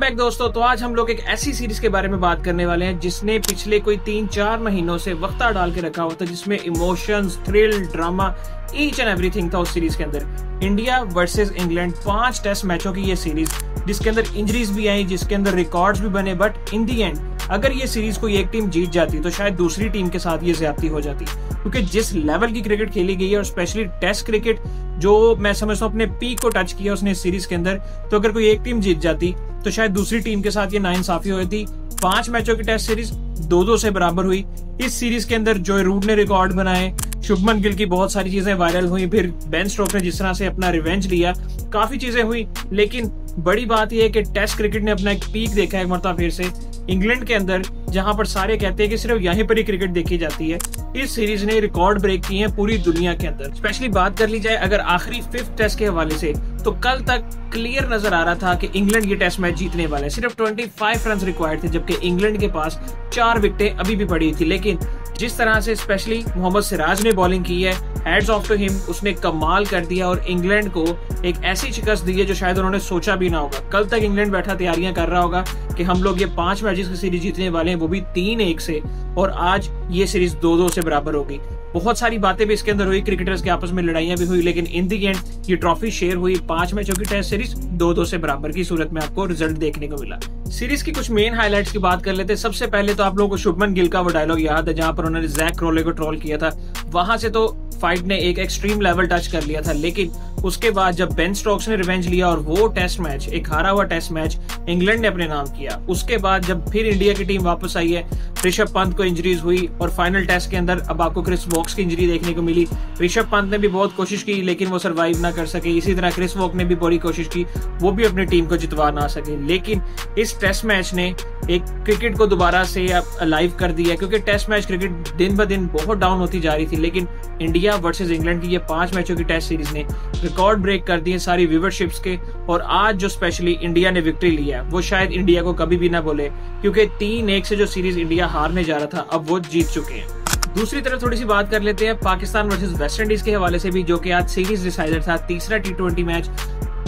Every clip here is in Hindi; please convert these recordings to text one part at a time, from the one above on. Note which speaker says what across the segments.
Speaker 1: बैक दोस्तों। तो आज हम लोग एक ऐसी सीरीज के बारे में बात करने वाले हैं जिसने पिछले कोई 3-4 महीनों से वक्ता डाल के रखा हुआ था, जिसमें emotions, thrill, drama, each and everything था उस सीरीज के अंदर। इंडिया वर्सेस इंग्लैंड 5 टेस्ट मैचों की ये सीरीज, जिसके अंदर इंजरीज भी आई, जिसके अंदर रिकॉर्ड्स भी बने, बट इन दी एंड अगर ये सीरीज कोई एक टीम जीत जाती तो शायद दूसरी टीम के साथ ये ज्यादती हो जाती, क्योंकि जिस लेवल की क्रिकेट खेली गई है और स्पेशली टेस्ट क्रिकेट जो मैं समझता हूँ अपने पीक को टच किया उसने इस सीरीज के अंदर, तो अगर कोई एक टीम जीत जाती तो शायद दूसरी टीम के साथ ये नाइंसाफी हो जाती। 5 मैचों की टेस्ट सीरीज 2-2 से बराबर हुई। इस सीरीज के अंदर जॉय रूट ने रिकॉर्ड बनाए, शुभमन गिल की बहुत सारी चीजें वायरल हुई, फिर बेन स्टोक्स ने जिस तरह से अपना रिवेंज लिया, काफी चीजें हुई। लेकिन बड़ी बात यह है कि टेस्ट क्रिकेट ने अपना एक पीक देखा है एक मरतबा फिर से इंग्लैंड के अंदर, जहां पर सारे कहते हैं कि सिर्फ यहीं पर ही क्रिकेट देखी जाती है। इस सीरीज ने रिकॉर्ड ब्रेक किए हैं पूरी दुनिया के अंदर। स्पेशली बात कर ली जाए अगर आखिरी 5th टेस्ट के हवाले से, तो कल तक क्लियर नजर आ रहा था कि इंग्लैंड ये टेस्ट मैच जीतने वाला है। सिर्फ 25 रन रिक्वायर्ड थे, जबकि इंग्लैंड के पास 4 विकेटें अभी भी पड़ी थी। लेकिन जिस तरह से स्पेशली मोहम्मद सिराज ने बॉलिंग की है, हैट्स ऑफ टू हिम, उसने कमाल कर दिया और इंग्लैंड को एक ऐसी शिकस्त दी है जो शायद उन्होंने सोचा भी ना होगा। कल तक इंग्लैंड बैठा तैयारियां कर रहा होगा कि हम लोग ये 5 मैचेस की सीरीज जीतने वाले हैं, वो भी 3-1 से, और आज ये सीरीज 2-2 से बराबर होगी। बहुत सारी बातें भी इसके अंदर हुई, क्रिकेटर्स के आपस में लड़ाइयां भी हुई, लेकिन इन दी एंड ये ट्रॉफी शेयर हुई। 5 मैचों की टेस्ट सीरीज 2-2 से बराबर की सूरत में आपको रिजल्ट देखने को मिला। सीरीज की कुछ मेन हाइलाइट्स की बात कर लेते हैं। सबसे पहले तो आप लोगों को शुभमन गिल का वो डायलॉग याद है जहां पर उन्होंने जैक क्रोले को ट्रोल किया था। वहां से तो फाइट ने एक एक्सट्रीम लेवल टच कर लिया था, लेकिन उसके बाद जब बेन स्टोक्स ने रिवेंज लिया और वो टेस्ट मैच, एक हारा हुआ टेस्ट मैच इंग्लैंड ने अपने नाम किया, उसके बाद जब फिर इंडिया की टीम वापस आई है, ऋषभ पंत को इंजरीज हुई और फाइनल टेस्ट के अंदर अब आपको क्रिस वोक्स की इंजरी देखने को मिली। ऋषभ पंत ने भी बहुत कोशिश की लेकिन वो सर्वाइव ना कर सके। इसी तरह क्रिस वोक ने भी बड़ी कोशिश की, वो भी अपनी टीम को जितवा ना सके। लेकिन इस टेस्ट मैच ने एक क्रिकेट को दोबारा से अलाइव कर दिया, क्योंकि टेस्ट मैच क्रिकेट दिन ब दिन बहुत डाउन होती जा रही थी। लेकिन इंडिया वर्सेस इंग्लैंड की ये 5 मैचों की टेस्ट सीरीज ने रिकॉर्ड ब्रेक कर दिए सारी व्यूवरशिप्स के, और आज जो स्पेशली इंडिया ने विक्ट्री लिया वो शायद इंडिया को कभी भी ना बोले, क्योंकि 3-1 से जो सीरीज इंडिया हारने जा रहा था अब वो जीत चुके हैं। दूसरी तरफ थोड़ी सी बात कर लेते हैं पाकिस्तान वर्सेस वेस्ट इंडीज के हवाले से भी, जो कि आज सीरीज डिसाइडर था। तीसरा T20 मैच,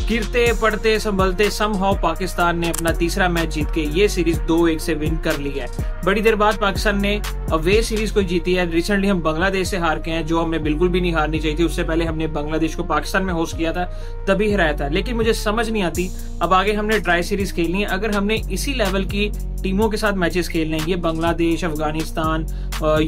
Speaker 1: गिरते पड़ते संभलते समहाउ पाकिस्तान ने अपना तीसरा मैच जीत के ये सीरीज 2-1 से विन कर ली है। बड़ी देर बाद पाकिस्तान ने अवे सीरीज को जीती है। रिसेंटली हम बांग्लादेश से हार के हैं, जो हमें बिल्कुल भी नहीं हारनी चाहिए थी। उससे पहले हमने बांग्लादेश को पाकिस्तान में होस्ट किया था, तभी हराया था। लेकिन मुझे समझ नहीं आती, अब आगे हमने ट्राई सीरीज खेलनी है, अगर हमने इसी लेवल की टीमों के साथ मैचेस खेलने हैं, ये बांग्लादेश, अफगानिस्तान,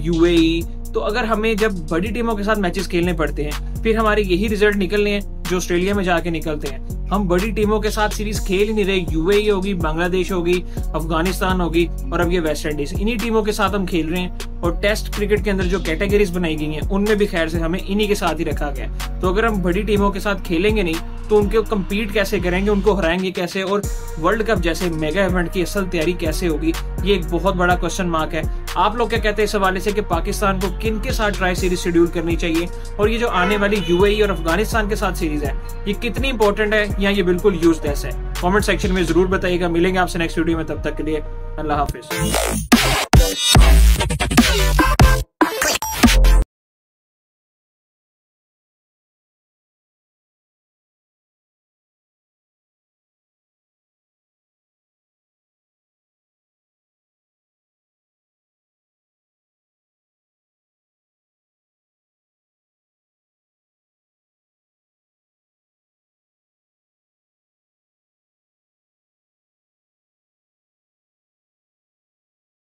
Speaker 1: UAE, तो अगर हमें जब बड़ी टीमों के साथ मैचेस खेलने पड़ते हैं, फिर हमारे यही रिजल्ट निकलने हैं जो ऑस्ट्रेलिया में जाके निकलते हैं। हम बड़ी टीमों के साथ सीरीज खेल ही नहीं रहे। UAE होगी, बांग्लादेश होगी, अफगानिस्तान होगी और अब ये वेस्ट इंडीज, इन्हीं टीमों के साथ हम खेल रहे हैं। और टेस्ट क्रिकेट के अंदर जो कैटेगरीज बनाई गई हैं उनमें भी खैर से हमें इन्हीं के साथ ही रखा गया। तो अगर हम बड़ी टीमों के साथ खेलेंगे नहीं तो उनको कम्पीट कैसे करेंगे, उनको हराएंगे कैसे, और वर्ल्ड कप जैसे मेगा इवेंट की असल तैयारी कैसे होगी, ये एक बहुत बड़ा क्वेश्चन मार्क है। आप लोग क्या कहते हैं इस हवाले से कि पाकिस्तान को किन के साथ ट्राई सीरीज शेड्यूल करनी चाहिए, और ये जो आने वाली UAE और अफगानिस्तान के साथ सीरीज है ये कितनी इंपॉर्टेंट है या ये बिल्कुल यूजलेस है? कमेंट सेक्शन में जरूर बताइएगा। मिलेंगे आपसे नेक्स्ट वीडियो में, तब तक के लिए अल्लाह हाफिज।